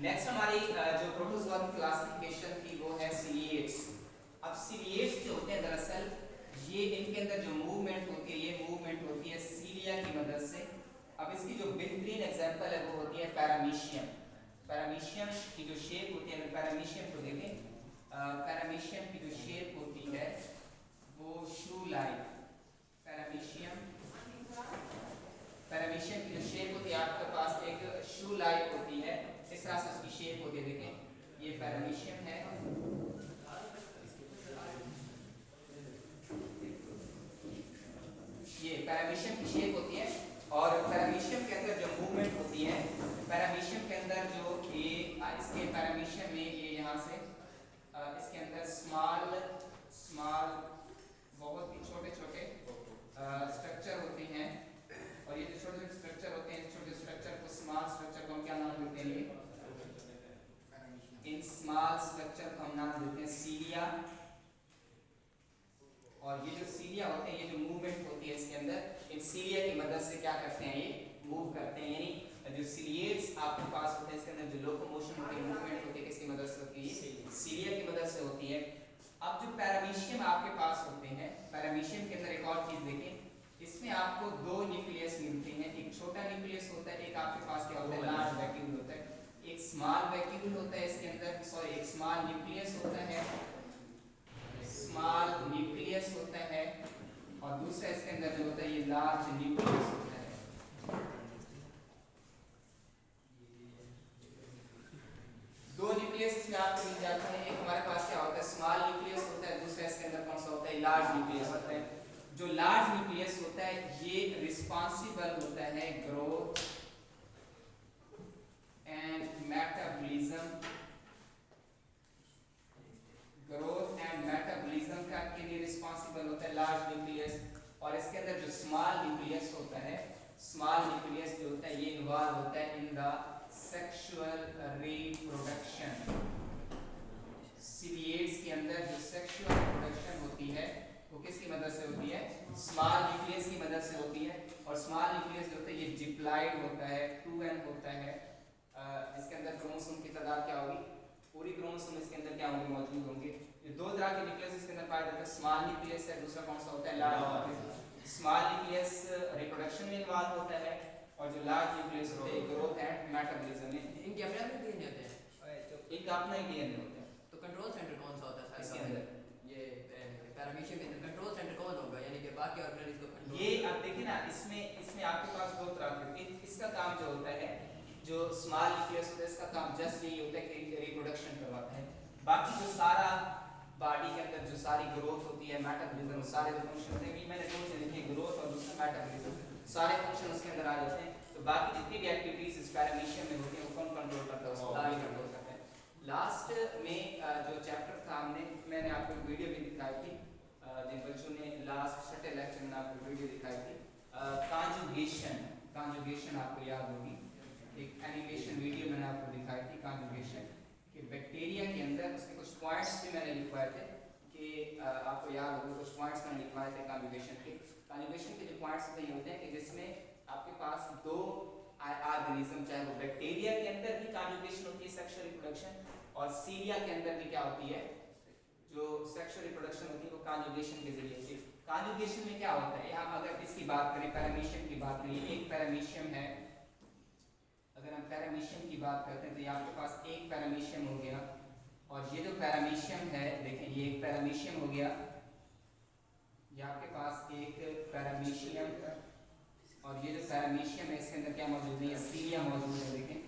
Next हमारी जो protozoa की क्लासिफिकेशन थी वो है सीलिएट्स। अब सीलिएट्स जो होते हैं दरअसल ये इनके अंदर जो मूवमेंट होती है ये मूवमेंट होती है सीलिया की मदद से। अब इसकी जो बेहतरीन एग्जांपल है वो होती है पैरामीशियम। पैरामीशियम की जो शेप होती है, अगर पैरामीशियम को देखें, पैरामीशियम की जो शेप होती है वो शू लाइक। पैरामीशियम की जो शेप होती है आपके पास एक शू लाइक होती है, इस तरह से उसकी शेप होती है। देखें ये पैरामीशियम है, ये पैरामीशियम की शेप होती है। और पैरामीशियम के अंदर जो मूवमेंट होती है, पैरामीशियम के अंदर जो ये इसके पैरामीशियम में ये यहाँ से इसके अंदर स्मॉल बहुत ही छोटे छोटे स्ट्रक्चर होते हैं। और ये जो छोटे छोटे स्ट्रक्चर होते हैं, इस छोटे स्ट्रक्चर को स्मॉल स्ट्रक्चर को हम क्या नाम देते हैं? इन स्मॉल स्ट्रक्चर को हम नाम देते हैं सीलिया। और ये जो सीलिया होते हैं, ये जो मूवमेंट होती है इसके अंदर, इन सीलिया की मदद से क्या करते हैं, ये मूव करते हैं। यानी जो सीलिएट्स आपके पास होते हैं इसके अंदर जो लोकोमोशन होती है, मूवमेंट होती है, किसकी मदद से होती है? सीलिया की मदद से होती है। अब जो पैरामीशियम आपके पास होते हैं, पैरामीशियम के अंदर एक और चीज देखें, इसमें आपको दो न्यूक्लियस मिलते हैं। एक छोटा न्यूक्लियस होता है, एक आपके पास क्या होता है? लार्ज वैक्यूल होता है। एक स्मॉल वैक्यूल होता है इसके अंदर, सॉरी एक स्मॉल न्यूक्लियस होता है, स्मॉल न्यूक्लियस होता है। और दूसरा इसके अंदर जो होता है ये लार्ज न्यूक्लियस होता है। दो न्यूक्लियस इसमें आपको मिल जाते हैं। एक हमारे पास क्या होता है? स्मॉल न्यूक्लियस होता है, दूसरा इसके अंदर कौन सा होता है? लार्ज न्यूक्लियस होता है। जो लार्ज न्यूक्लियस होता है ये रिस्पांसिबल होता है growth and metabolism, growth and metabolism का के लिए रिस्पांसिबल होता है लार्ज न्यूक्लियस। और इसके अंदर जो स्मॉल न्यूक्लियस होता है, स्मॉल न्यूक्लियस जो होता है ये इन्वॉल्व होता है इन द सेक्सुअल रिप्रोडक्शन। सीलिएट्स के अंदर जो सेक्सुअल रिप्रोडक्शन होती है वो किसकी मदद से होती है? स्मॉल न्यूक्लियस की मदद से होती है। और स्मॉल न्यूक्लियस जो होता है ये डिप्लॉइड होता है, 2n होता है। इसके अंदर क्रोमोसोम की तादाद क्या होगी? पूरी क्रोमोसोम इसके अंदर क्या होंगे? मौजूद होंगे। ये दो तरह के न्यूक्लियस इसके अंदर पाए जाते हैं, स्मॉल न्यूक्लियस है, दूसरा कौन सा होता है? Large nucleus. Small nucleus reproduction में इन्वॉल्व होता है और जो लार्ज न्यूक्लियस होते हैं ग्रोथ एंड मेटाबॉलिज्म में। इनके अपने अपने डीएनए होते हैं, एक अपना ही डीएनए होता है। तो कंट्रोल सेंटर कौन सा होता है इसके अंदर? ये पैरामीशियम के अंदर कंट्रोल सेंटर कौन होगा, यानी कि बाकी ऑर्गेनेल्स को कंट्रोल? ये अब देखिए ना, इसमें आपके पास दो तरह के, इसका काम जो होता है, जो स्मॉल न्यूक्लियस होता है इसका काम जस्ट यही होता है कि रिप्रोडक्शन करवाता है। बाकी जो सारा बॉडी के अंदर जो सारी ग्रोथ होती है, मेटाबॉलिज्म, सारे जो फंक्शन होते हैं, मैंने दो चीजें लिखी, ग्रोथ और दूसरा मेटाबॉलिज्म, सारे फंक्शन उसके अंदर आ जाते हैं। तो बाकी जितनी भी एक्टिविटीज इस पैरामीशियम में होती है वो कौन कंट्रोल करता है? उसको ही कंट्रोल करता है। लास्ट में जो चैप्टर था मैंने आपको एक वीडियो भी दिखाई थी, जिन बच्चों ने लास्ट छठे लेक्चर में आपको वीडियो दिखाई थी, कॉन्जुगेशन आपको याद होगी, एक एनिमेशन वीडियो मैंने आपको दिखाई थी कॉन्जुगेशन कि बैक्टीरिया के अंदर उसके कुछ पॉइंट्स भी मैंने लिखवाए थे कि आपको याद होगा, कुछ पॉइंट्स मैंने लिखवाए थे कॉन्जुगेशन के। कॉन्जुगेशन के जो पॉइंट्स होते हैं कि जिसमें आपके पास दो ऑर्गेनिज्म, चाहे वो बैक्टीरिया के अंदर भी कॉन्जुगेशन होती है सेक्सुअल रिप्रोडक्शन, और सीलिया के अंदर भी क्या होती है जो सेक्सुअल रिप्रोडक्शन होती है वो कॉन्जुगेशन के जरिए होती है। कॉन्जुगेशन में क्या होता है? यहाँ अगर इसकी बात करें, पैरामीशियम की बात करें, एक पैरामीशियम है, अगर हम पैरामीशियम की बात करते हैं तो ये आपके पास एक पैरामीशियम हो गया। और ये जो पैरामीशियम है, देखें ये एक पैरामीशियम हो गया, ये आपके पास एक पैरामीशियम, और ये जो पैरामीशियम है इसके अंदर क्या मौजूद है? सीलिया मौजूद है। देखें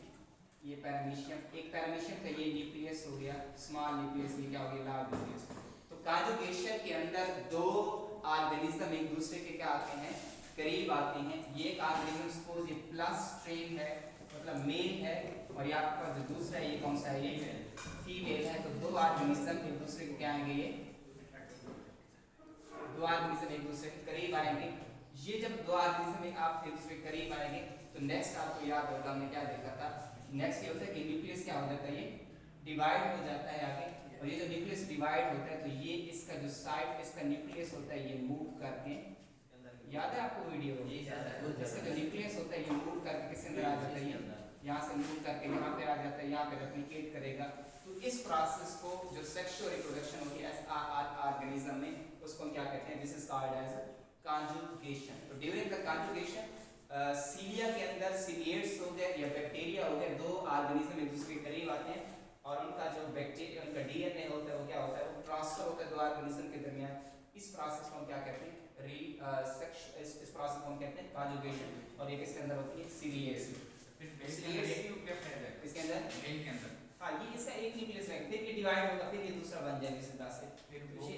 ये पैरामीशियम, एक पैरामीशियम का ये न्यूक्लियस हो गया, स्मॉल न्यूक्लियस, ये क्या हो गया? Large nucleus. तो कॉन्जुगेशन के अंदर दो ऑर्गेनिज्म एक दूसरे के क्या आते हैं? करीब आते हैं। ये एक ऑर्गेनिज्म सपोज ये प्लस स्ट्रेन है, मतलब मेल है, और ये आपके पास जो दूसरा है ये कौन सा है? ये फीमेल है। तो दो ऑर्गेनिज्म एक दूसरे को क्या आएंगे? ये दो ऑर्गेनिज्म एक दूसरे के करीब आएंगे। ये जब दो ऑर्गेनिज्म आप एक दूसरे के करीब आएंगे तो नेक्स्ट आपको याद होगा हमने क्या देखा था? नेक्स्ट ये होता है कि न्यूक्लियस क्या हो जाता है? ये डिवाइड हो जाता है आगे, और ये जो न्यूक्लियस डिवाइड होता है तो ये इसका जो साइड इसका न्यूक्लियस होता है ये मूव करके, याद है आपको वीडियो? इसका जो न्यूक्लियस होता है ये मूव करके किसके अंदर आ जाता है? यहाँ से मूव करके यहाँ पे आ जाता है, यहाँ पे रेप्लिकेट करेगा। तो इस प्रोसेस को जो सेक्सुअल रिप्रोडक्शन होती है ऑर्गेनिज्म में, उसको हम क्या कहते हैं, this is called as conjugation. तो ड्यूरिंग द कॉन्जुगेशन सीलिया के अंदर सीलिएट्स हो गए या बैक्टीरिया हो गए, दो ऑर्गेनिज्म एक दूसरे के करीब आते हैं और उनका जो बैक्टीरिया उनका डीएनए होता है वो क्या होता है, वो ट्रांसफर होता है दो ऑर्गेनिज्म के दरमियान। इस प्रोसेस को हम क्या कहते हैं, इस प्रोसेस को हम कहते हैं कॉन्जुगेशन। और ये किसके अंदर होती है, सीलिएट्स। इसके अंदर हाँ, ये इसका एक न्यूक्लियस है, फिर ये डिवाइड होगा, फिर ये दूसरा बन जाएगा सीधा से।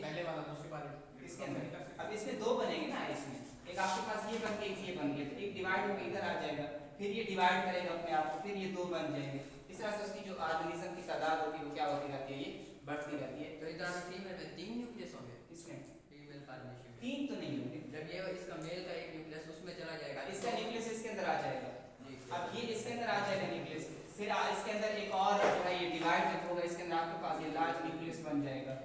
पहले वाला दूसरी बार इसके अंदर अब इसमें दो बनेंगे ना, इसमें एक आपके पास ये बन के एक ये बन गया, तो एक डिवाइड होकर इधर आ जाएगा, फिर ये डिवाइड करेगा अपने आप को, फिर ये दो बन जाएंगे। इस तरह से उसकी जो ऑर्गेनिज्म की तादाद होती है वो क्या होती रहती है, ये बढ़ती रहती है। तो इधर फीमेल में 3 न्यूक्लियस होंगे, इसमें फीमेल फॉर्मेशन में 3 तो नहीं होंगे, जब ये इसका मेल का एक न्यूक्लियस उसमें चला जाएगा, इसका न्यूक्लियस इसके अंदर आ जाएगा। जी। अब ये इसके अंदर आ जाएगा न्यूक्लियस, फिर इसके अंदर एक और जो है ये डिवाइड जब होगा, इसके अंदर आपके पास ये लार्ज न्यूक्लियस बन जाएगा।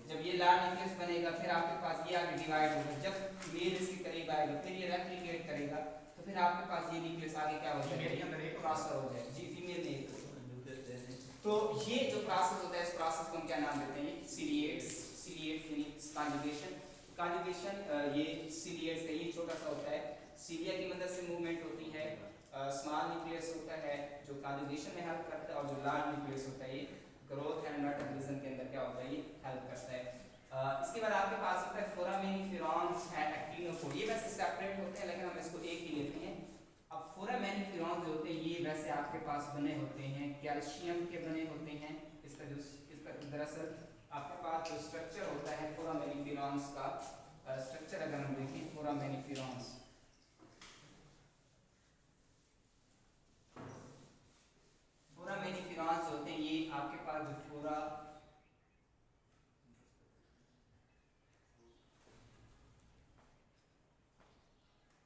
जब ये लार्ज न्यूक्लियस बनेगा, फिर आपके पास ये आगे डिवाइड होगा, जब मेल इसके करीब आएगा, फिर ये रेप्लिकेट करेगा, तो फिर आपके पास ये न्यूक्लियस आगे क्या हो जाएगा, ट्रांसफर हो जाएगा। जी, फीमेल में एक। तो ये जो प्रोसेस होता है, इस प्रोसेस को हम क्या नाम देते हैं, सीलिएट्स यानी कॉन्जुगेशन। कॉन्जुगेशन ये सीलिएट्स का ये छोटा सा होता है, सीलिया की मदद से मूवमेंट होती है। स्मॉल न्यूक्लियस होता है जो कॉन्जुगेशन में हेल्प करता है, और जो लार्ज न्यूक्लियस होता है ये ग्रोथ एंड मेटाबॉलिज्म के अंदर क्या होता है, ये हेल्प करता है। इसके बाद आपके पास होता है फोरामेनिफेरॉन्स है, एक्टिनोफोर। ये वैसे सेपरेट होते हैं लेकिन हम इसको एक ही लेते हैं। अब फोरामेनिफेरॉन्स जो होते हैं ये वैसे आपके पास बने होते हैं कैल्शियम के बने होते हैं। इसका दरअसल आपके पास जो स्ट्रक्चर होता है फोरामेनिफेरॉन्स का स्ट्रक्चर अगर हम देखें, फोरामेनिफेरॉन्स होते हैं, ये आपके पास जो फोरा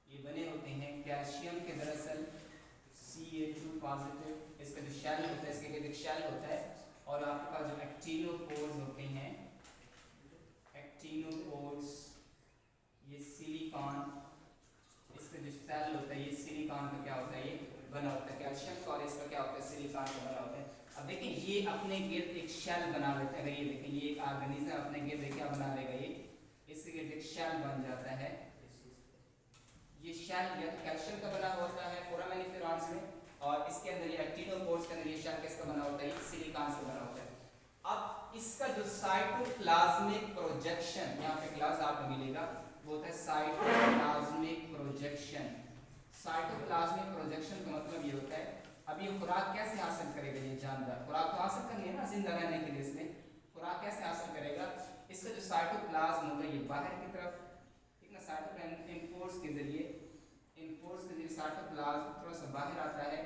ये बने होते हैं कैल्शियम के, दरअसल Ca2 पॉजिटिव इसका जो शेल होता है, इसके एक शेल होता है। और आपके पास जो एक्टिनोपोर्स होते हैं, एक्टिनोपोर्स ये सिलिकॉन, इसका जो सेल होता है ये सिलिकॉन का क्या होता है, ये बना होता है कैल्शियम का, और इसका क्या होता है, सिलिकॉन का बना होता है। अब देखिए ये अपने गिर्द एक शेल बना लेता है। अगर ये देखें, ये एक ऑर्गेनिज्म अपने गिर्द क्या बना लेगा, ये इसके गिर्द एक शेल बन जाता है। ये शेल या तो कैल्शियम का बना होता है फोरामेनिफेरॉन्स में, और इसके अंदर ये एक्टिनोपोर्स के अंदर ये शेल किसका बना होता है, ये सिलिकॉन से बना होता है। अब इसका जो साइटोप्लाज्मिक प्रोजेक्शन, यहाँ पे क्लास आपको मिलेगा, वो होता है साइटोप्लाज्मिक प्रोजेक्शन। साइटोप्लाज्मिक प्रोजेक्शन का मतलब ये होता है, अब ये खुराक कैसे हासिल करेगा, ये जानदार खुराक तो हासिल करनी है ना जिंदा रहने के लिए, इसने खुराक कैसे हासिल करेगा, इसका जो साइटोप्लाज्म होगा ये बाहर की तरफ, ठीक ना, साइटोप्लाज्म इनपोर्स के जरिए साइटोप्लाज्म थोड़ा सा बाहर आता है।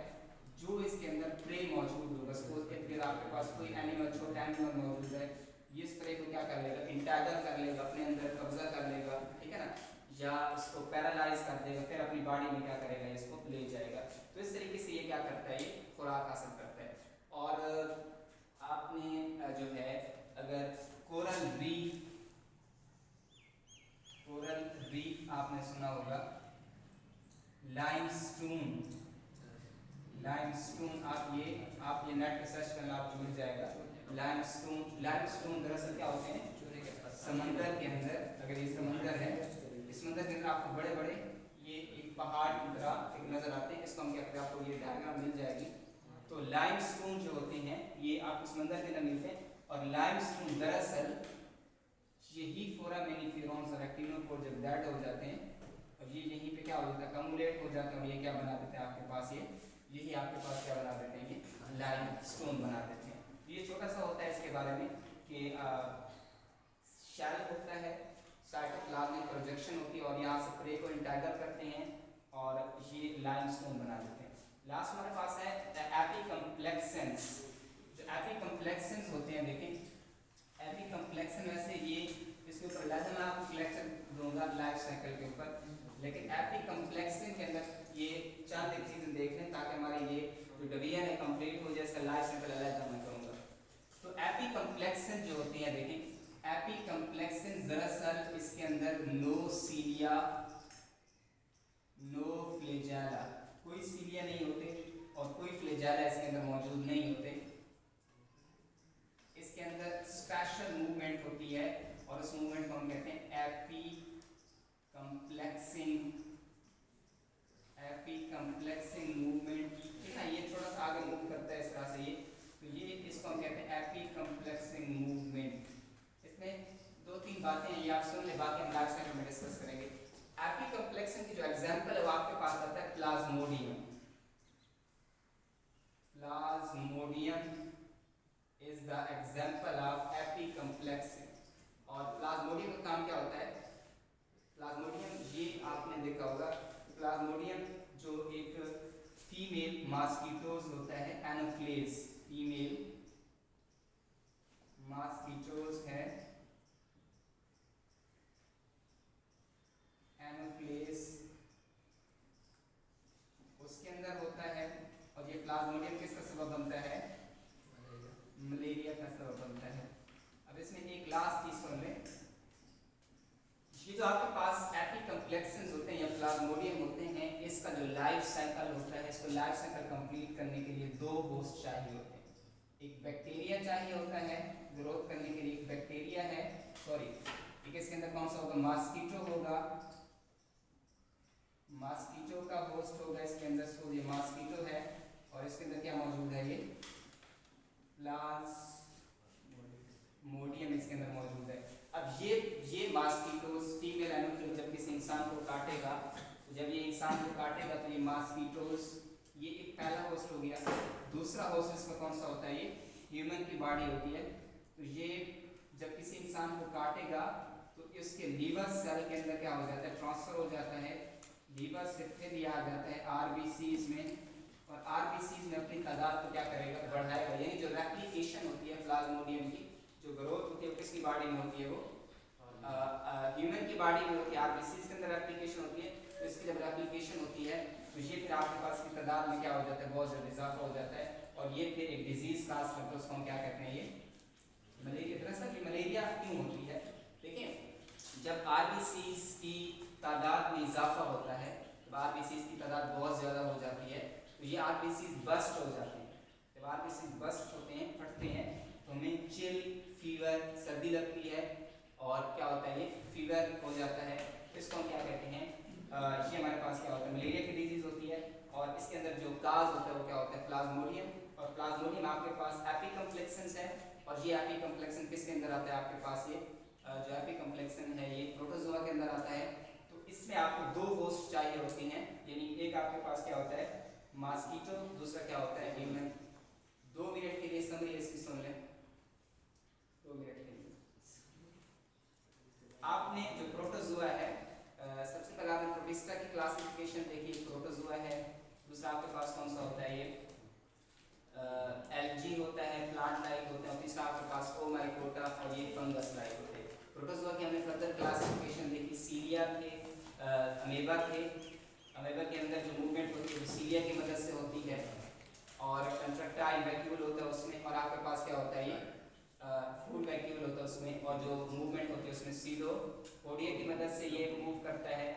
जो इसके अंदर प्रे मौजूद होगा, सपोज इफ आपके पास कोई एनिमल, छोटा एनिमल मौजूद है, ये इस तरह को क्या कर लेगा, इंटैगल कर लेगा, अपने अंदर कब्जा कर लेगा, ठीक है ना, या इसको पैरालाइज कर देगा, फिर अपनी बॉडी में क्या करेगा, इसको ले जाएगा। तो इस तरीके से ये क्या करता है, ये खुराक हासिल करता है। और आपने जो है अगर कोरल रीफ आपने सुना होगा, लाइमस्टोन आप ये नेट पे सर्च करना, आपको मिल जाएगा। लाइमस्टोन दरअसल क्या होते हैं, समंदर के अंदर, अगर ये समंदर है, इस समंदर के अंदर आपको बड़े बड़े ये एक पहाड़ की तरह एक नजर आते हैं, इसको हम कहते हैं, आपको ये डायग्राम मिल जाएगी। तो लाइमस्टोन जो होते हैं ये आपको समंदर के अंदर मिलते हैं, और लाइमस्टोन दरअसल यही फोरामेनिफेरॉन्स और एक्टिनोपोर जब डेड हो जाते हैं, और ये यहीं पे क्या हो जाता है, कम्युलेट हो जाते हैं, और ये क्या बना देते हैं आपके पास, यही आपके पास क्या बना देते हैं, ये लाइमस्टोन बना देते हैं। ये छोटा सा होता है इसके बारे में कि शेल होता है, साइटोप्लाज्मिक प्रोजेक्शन होती है, और यहाँ से प्रे को इंटैगल करते हैं और ये लाइमस्टोन बना देते हैं। लास्ट हमारे पास है एपिकम्प्लेक्सेंस। जो एपिकम्प्लेक्सेंस होते हैं, देखें एपिकम्प्लेक्सन वैसे ये इसके ऊपर लाजम मैं आपको लेक्चर दूंगा लाइफ साइकिल के ऊपर, लेकिन एपिकम्प्लेक्सन के अंदर ये चंद एक चीज़ें देख लें ताकि हमारे ये जो डिवीजन है कंप्लीट हो जाए, इसका लाइफ साइकिल अलग मैं करूँगा। तो एपिकम्प्लेक्सन जो होती है, देखें एपिकम्प्लेक्सन दरअसल इसके अंदर नो सीलिया नो फ्लैजेला, कोई सीलिया नहीं होते और कोई फ्लैजेला फ्लैजेला इसके अंदर मौजूद नहीं होते। इसके अंदर स्पेशल मूवमेंट होती है और उस मूवमेंट को हम कहते हैं एपीकम्प्लेक्सिंग मूवमेंट। ठीक है, ये थोड़ा सा आगे मूव करता है इस तरह से, ये तो ये इसको हम कहते हैं एपीकम्प्लेक्सिंग मूवमेंट। इसमें दो तीन बातें हैं, ये आप सुन ले, बाकी हम लाइफ साइकिल में डिस्कस करेंगे। एपीकम्प्लेक्सिंग की जो एग्जांपल है वो आपके पास आता है plasmodium. Plasmodium is the example of apicomplexing. और प्लाज्मोडियम का काम क्या होता है? प्लाज्मोडियम, ये आपने देखा होगा, प्लाज्मोडियम जो एक फीमेल मॉस्किटोज होता है, एनोफ्लेज फीमेल मॉस्किटोज है, एनोफ्लेज उसके अंदर होता है। और ये प्लाज्मोडियम किसका सबब बनता है? मलेरिया का सबब बनता है। अब इसमें एक लास्ट चीज सुन लें, ये जो आपके पास एपीकम्प्लेक्सेंस होते हैं या प्लाज्मोडियम होते हैं, इसका जो लाइफ साइकिल होता है, इसको लाइफ साइकिल कंप्लीट करने के लिए दो होस्ट चाहिए होते हैं। एक बैक्टीरिया चाहिए होता है ग्रोथ करने के लिए, एक बैक्टीरिया है, सॉरी एक इसके अंदर कौन सा होगा? मॉस्किटो होगा, मॉस्किटो का होस्ट होगा इसके अंदर। सो ये मॉस्किटो है और इसके अंदर क्या मौजूद है? ये प्लाज्मोडियम इसके अंदर मौजूद है। अब ये मॉस्किटोज फीमेल एनोफ्लेज जब किसी इंसान को काटेगा, तो जब ये इंसान को काटेगा तो ये मॉस्किटोज, ये एक पहला होस्ट हो गया। दूसरा होस्ट इसका कौन सा होता है? ये ह्यूमन की बॉडी होती है। तो ये जब किसी इंसान को काटेगा तो इसके लीवर सेल के अंदर क्या हो जाता है? ट्रांसफर हो जाता है, लीवर से फिर ये आ जाता है आरबीसीज में, और आरबीसीज में अपनी तादाद को क्या करेगा? बढ़ाएगा। यानी जो रेप्लिकेशन होती है प्लाज्मोडियम की, जो ग्रोथ होती है वो किसकी बॉडी में होती है? वो ह्यूमन की बॉडी में होती है, आरबीसीज के अंदर रेप्लिकेशन होती है। तो इसकी जब रेप्लिकेशन होती है तो ये फिर आपके पास की तादाद में क्या हो जाता है? बहुत ज़्यादा इजाफा हो जाता है और ये फिर एक डिजीज काज करता है, उसको हम क्या कहते हैं? ये मलेरिया। दरअसल ये मलेरिया क्यों होती है? देखिए, जब आरबीसीज की तादाद में इजाफा होता है, जब आरबीसीज की तादाद बहुत ज़्यादा हो जाती है तो ये आरबीसीज बस्ट हो जाते हैं। जब आरबीसीज बस्ट होते हैं, फटते हैं, तो हमें चिल, फीवर, सर्दी लगती है और क्या होता है? ये फीवर हो जाता है। इसको हम क्या कहते हैं? ये हमारे पास क्या होता है? मलेरिया की डिजीज होती है। और इसके अंदर जो काज होता है वो क्या होता है? प्लाज्मोडियम। और प्लाज्मोडियम आपके पास एपीकम्प्लेक्सेंस है, और ये एपीकम्प्लेक्सन किसके अंदर आता है? आपके पास ये जो एपीकम्प्लेक्सन है ये प्रोटोजोआ के अंदर आता है। तो इसमें आपको दो होस्ट चाहिए होते हैं, यानी एक आपके पास क्या होता है? मॉस्किटो, दूसरा क्या होता है? ह्यूमन। 2 मिनट के लिए समरी इसकी सुन लें, 2 मिनट के लिए। आपने जो प्रोटोजोआ है, सबसे पहले आपने प्रोटिस्टा की क्लासिफिकेशन देखी, प्रोटोजोआ है। दूसरा आपके पास कौन सा होता है? ये एल्गी होता है, प्लांट लाइक होते हैं। और तीसरा आपके पास ओमाइकोटा और ये फंगस लाइक होते हैं। प्रोटोजोआ की हमने फर्दर क्लासिफिकेशन देखी, सीलिया थे, अमेबा थे। अमेबा के अंदर जो मूवमेंट होती है वो सीलिया की मदद से होती है, और कंट्रैक्टाइल वैक्यूल होता है उसमें, और आपके पास क्या होता है? ये फूड वैक्यूल होता है उसमें, और जो मूवमेंट होती है उसमें सीलोपोडिया की मदद से ये मूव करता है।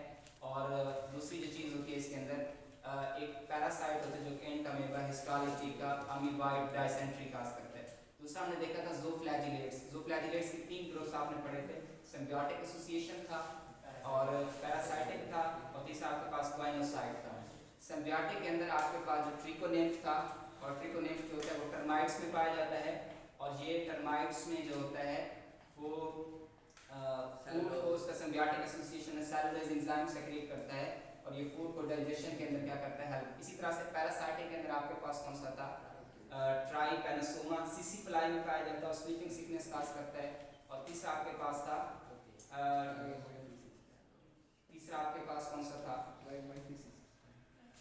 और दूसरी जो चीज़ होती है इसके अंदर एक पैरासाइट होता है जो एंट अमेबा हिस्टोलिटिका अमीबाइड डायसेंट्री काज करता है। दूसरा हमने देखा था ज़ूफ्लैजिलेट्स। ज़ूफ्लैजिलेट्स के 3 ग्रुप्स आपने पढ़े थे, सिम्बियोटिक एसोसिएशन था और पैरासाइटिक था, और तीसरा आपके पास ग्वाइनोसाइट था। सिम्बियोटिक के अंदर आपके पास जो ट्रिकोनिम्फ था, और ट्रिकोनिम्फ जो होता है वो टर्माइट्स में पाया जाता है, और ये टर्माइट्स में जो होता है वो फूड को उसका सिम्बियोटिक एसोसिएशन में सेलुलोज एंजाइम सेक्रेट करता है, और ये फूड को डाइजेशन के अंदर क्या करता है? हेल्प। इसी तरह से पैरासाइटिक के अंदर आपके पास कौन सा था? ट्राइपेनोसोमा सिसिफलाई में पाया जाता है और स्लीपिंग सिकनेस काज करता है। और तीसरा आपके पास था कौन सा था?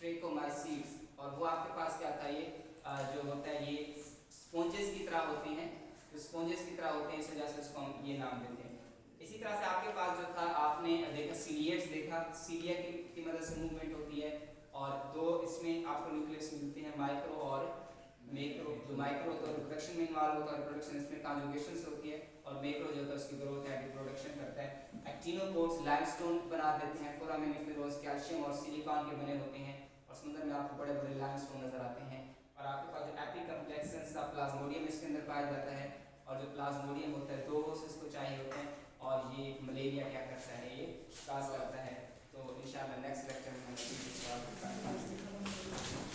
ट्रेकोमाइसीट्स। और वो आपके पास क्या था? ये जो होता है ये स्पॉन्जेस की तरह होती हैं, जो स्पॉन्जेस की तरह होते हैं, इस वजह से उसको हम ये नाम देते हैं। इसी तरह से आपके पास जो था आपने देखा सीलिएट्स देखा, सीलिया की मदद से मूवमेंट होती है, और दो इसमें आपको न्यूक्लियस मिलते हैं, माइक्रो और मैक्रो। जो माइक्रो होता है रिप्रोडक्शन में इन्वॉल्व होता है, रिप्रोडक्शन इसमें कॉन्जुगेशन से होती है, और मैक्रो जो होता है उसकी ग्रोथ है, रिप्रोडक्शन करता है। एक्टिनोकोर्स लाइमस्टोन बना देते हैं, फोरामिनिफेरोस कैल्शियम और सिलिकॉन के बने होते हैं, और समुद्र में आपको बड़े बड़े लाइमस्टोन नजर आते हैं। और आपके पास जो एपिकम्प्लेक्सेंस का प्लाज्मोडियम इसके अंदर पाया जाता है, और जो प्लाज्मोडियम होता है 2 होस्ट इसको चाहिए होते हैं।